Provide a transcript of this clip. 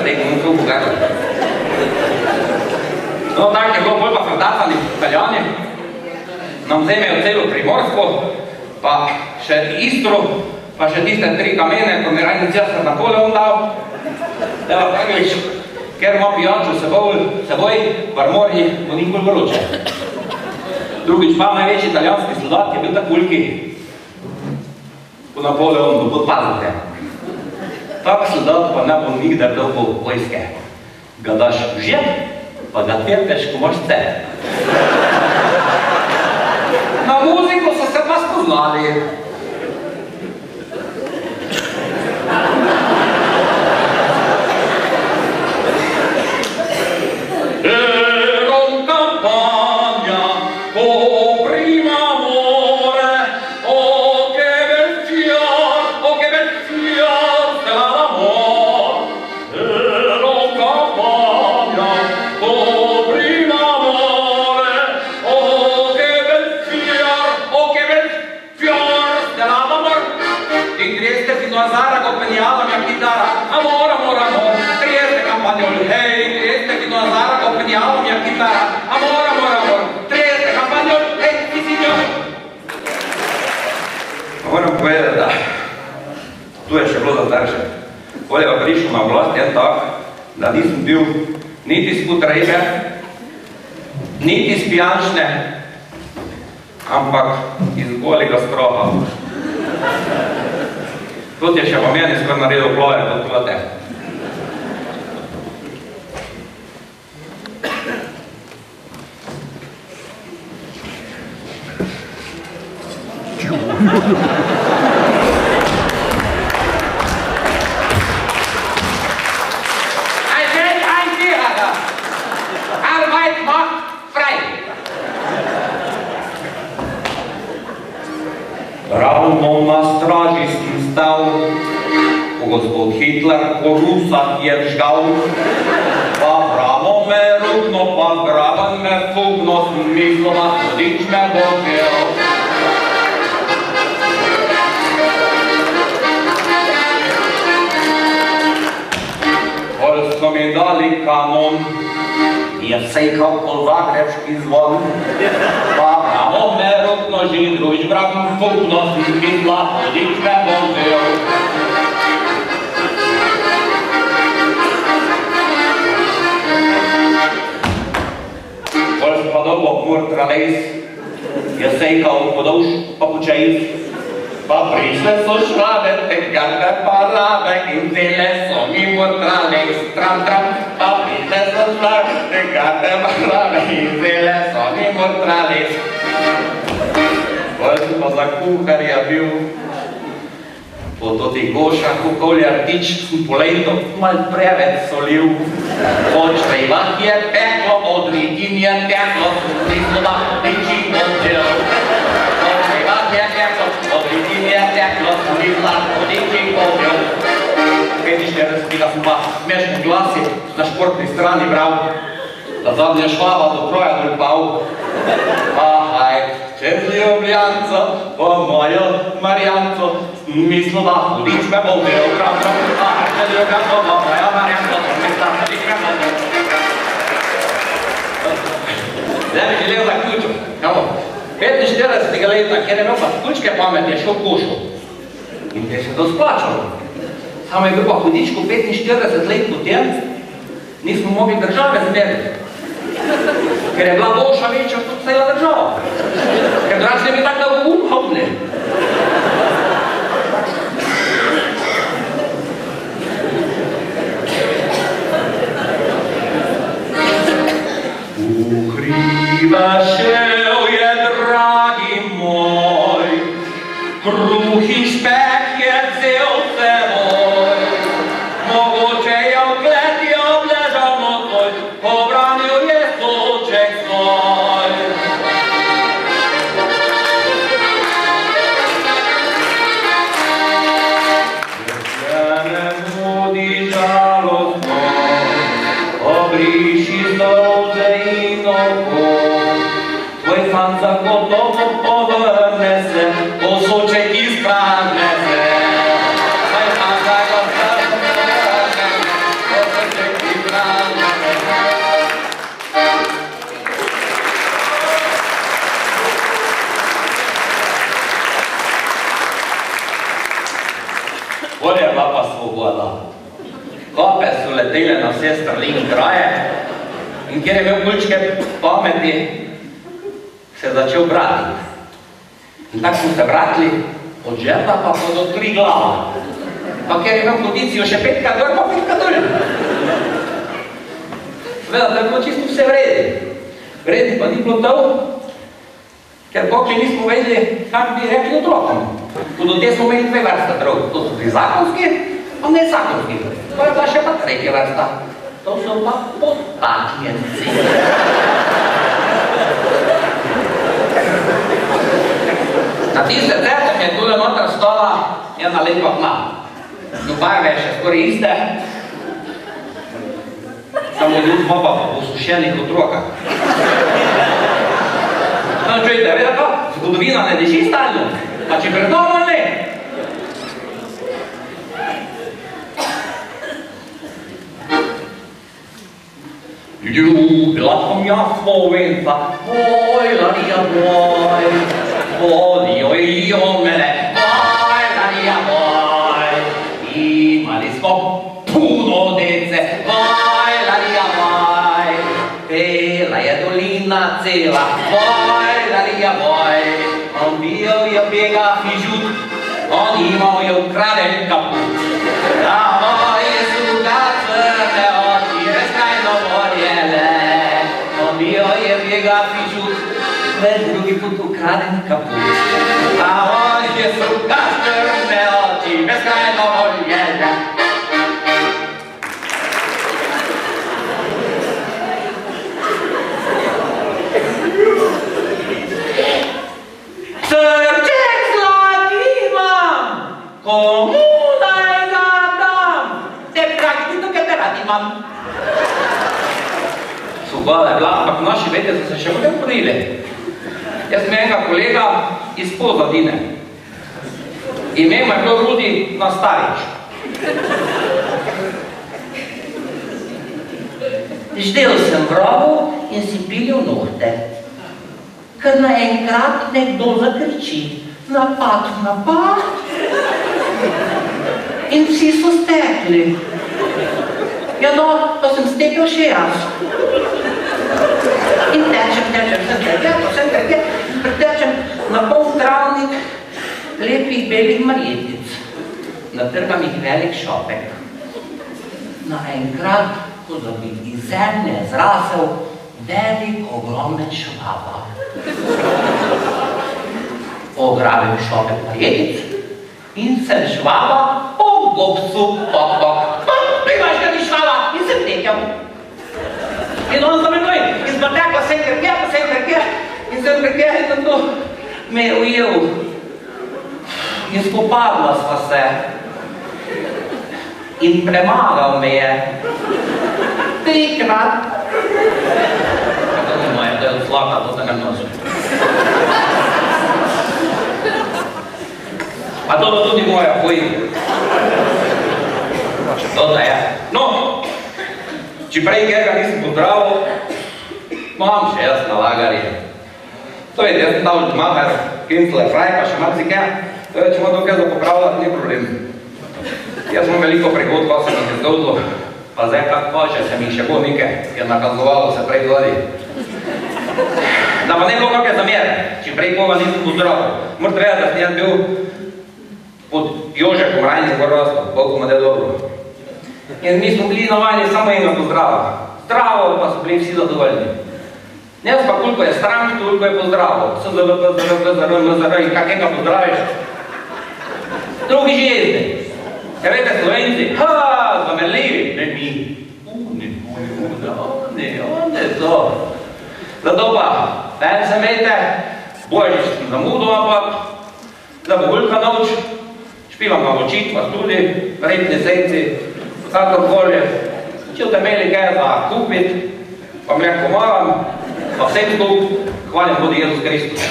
zdaj komu bogato. No, tako je bilo bolj pa fratacani Italijani. Nam vzemejo celo Primorsko, pa še Istro, pa še tiste 3 kamene, ko mi rajni cesar Napoleon dal. Evo, Anglič, ker ima pijančo seboj, v armorji, bo nikoli vroče. Drugič pa največji italijanski soldat je bil tak ulki, ko Napoleon bo podpazite. Tak soldat pa ne bo nikdar dobil vojske. Ga daš v žep, pa ga tepeš, ko imaš cel. Na muziko so se pa spoznali. Moram povedati, da tu je še bilo za starše. Bolje pa prišel na oblast en tak, da nisem bil niti z potrebe, niti z pijančne, ampak iz golega stroha. Tudi je še pa meni skor naredil ploje, kot plate. Ravno na straži sem stal, ko gospod Hitler po Rusah je žgal, pa bravo me rukno, pa zgraben me fugno, sem mislila, hudič me bo vzel. Pol so mi dali kanon, je sejkal po zagrebški zvon, pa bravo me rukno, židruj žbraben fugno, sem mislila, hudič me bo vzel. Pol pa dobo murtralejs, je sejkal podolž pa počejs, pa prišle so šlabe, tekate parabe in cele so mi murtralejs, tram, pa prišle so šlabe, tekate parabe in cele so mi murtralejs. Pol pa za kuharja bil, po toti gošah okolja rtič sem polejto mal preveč solil. Od čreva je peklo, od ritin je teklo, mislila, riči odel. Od čreva je peklo, od ritin je teklo, mislila, riči odel. 45 sem pa smešne glasi na športni strani bral, da zadnja švaba do Troja drupal. Ahaj, čez Ljubljanco, po mojo Marjanco, mislila, hudič me bo vzel, ahaj, čez Ljubljanco, po mojo Marjanco, mislila, hudič me bo vzel. Zdaj bi želel zaključiti. 45. leta, kjer je imel pa skulčke pamet, je šel košo. In te se to splačalo. Samo je bil pa hudičko 45 let potem, nismo mogli države zmeriti. Ker je bila boljša večja kot cela država. Ker drugače ne bi tako dolgo umhovne. Hribašev je, dragi moj, kruh in špek je cel seboj. Mogoče je v kleti obležal nocoj, obranil je soček svoj. Jesene vodi žalostno, obriši solze in oko. Tvoj fan zagotovo povrne se, ko soček izpražne se. Tvoj fan zagotovo povrne se, ko soček svoboda. Kape so letele na vse strani in kraje in kjer je imel kulčke pameti, se je začel bratiti. In tako smo se bratili, od žerda pa do 3 glava. Pa kjer je imel kondicijo še 5 dol, pa 5 dol. Seveda, da je bilo čisto vse vredi. Vredi pa ni bilo to, ker pokli nismo vedeli, kako bi rekli otrokom. Tudi te smo imeli 2 vrste drog. To so bili zakonski, pa ne zakonski. To je bila še pa 3. vrsta. To so pa podtaknjenci. Na tiste certe mi je tule noter stala ena lepa tma. No barve je še skoraj iste, samo ljud ima pa po sušenih otrokah. No, čujte, vedete pa, zgodovina ne deši stalno, pa če predobno ne. Ljubila sam ja Slovenca, Larija, vodijo i o mene, Larija, imali smo puno dece, Larija, pela je dolina cela, Larija, on bio je bjega fižut, on imao je ukraden kaput. A moje su ga crne oči, beskrajno vorjele, on bio je bjega fižut, već drugi put ukraden kaput. A moje su ga crne oči, beskrajno vorjele. Srček zlati imam, komu naj ga dam? Te pravi, tukaj te rad imam. Svoboda je bila, ampak naši vede so se še bolj ponili. Jaz sem enega kolega iz Pozadine. Ime mu je bilo Rudi Nastarič. Ždel sem v robu in si pilil nohte. Ker naenkrat nekdo zakriči, napad, napad, in vsi so stekli. Ja no, pa sem stekel še jaz. In tečem na pol travnik lepih belih marjetic. Natrgam jih velik šopek. Naenkrat, ko da bi iz zemlje zrasel velik, ogromen švaba. Pograbim šopek marjetic in sem švaba po gobcu pok. Primaš ga mi švaba in sem tekel. In on za menoj, izbatekla sem krke, in sem krke in tako me je ujel. In spopadla sva se. In premagal me je. 3-krat. To ni moje, to je od zlata, to se ne nosi. Pa to tudi moja, fuj. To da je. No, če prej kjerga nisem pozdravil, imam še jaz na lagarje. To je, jaz sem dal maher, kincele, fraj, pa še marsikaj. To je, če ima to kaj za popravljati, ni problem. Jaz imam veliko prihod, ko sem nekaj zdolzlo, pa zdaj kako še sem jih še bo nekaj, ker nakazovalo se prej gledi. Da pa ne bilo kakve zamere, če prej koga nisem pozdravil. Morate vedeti, da sem jaz bil pod Jožekom Rajnim Gorostom, koliko mu je dobro. In mi smo bili navajeni samo eno pozdrava. Zdravo, pa so bili vsi zadovoljni. Jaz pa koliko je strank, toliko je pozdravo. SZVP, in kakega pozdraviš? Drugi že jezdni. Ker vete, Slovenci, zamerljivi, ne mi. One to. Zato pa, ven se imejte, bojiš zamudo, ampak da bo Vulka noč, špivam pa očit, pa tudi, vredni senci, kakorkoli. Če boste imeli kaj za kupiti, vam rekel pomagam, pa vsem skup, hvalim Bodi Jezus Kristus.